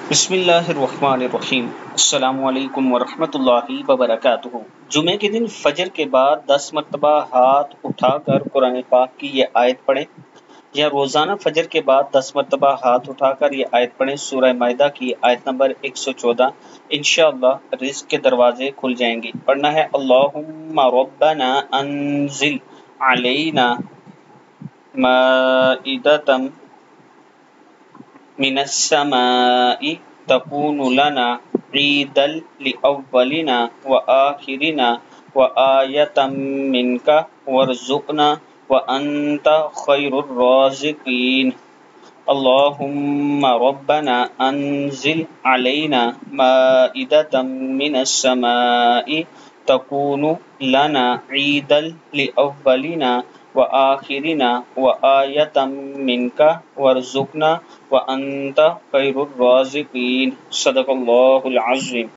بسم اللہ الرحمن الرحیم۔ السلام علیکم ورحمۃ اللہ وبرکاتہ۔ جمعے کے دن فجر کے بعد 10 مرتبہ ہاتھ اٹھا کر قرآن پاک کی یہ آیت پڑھیں، یا روزانہ فجر کے بعد 10 مرتبہ ہاتھ اٹھا کر یہ آیت پڑھیں۔ سورہ مائدہ کی آیت نمبر 114۔ انشاءاللہ رزق کے دروازے کھل جائیں گے۔ پڑھنا ہے اللہم ربنا انزل علینا مائدۃ من السماء تكون لنا عيدا لأولنا وآخرنا وآية منك وارزقنا وأنت خير الرازقين اللهم ربنا أنزل علينا مائدة من السماء تكون لنا عيدا لأولنا وآخرنا وآية منك وارزقنا وأنت خير الرازقين۔ صدق اللہ العظیم۔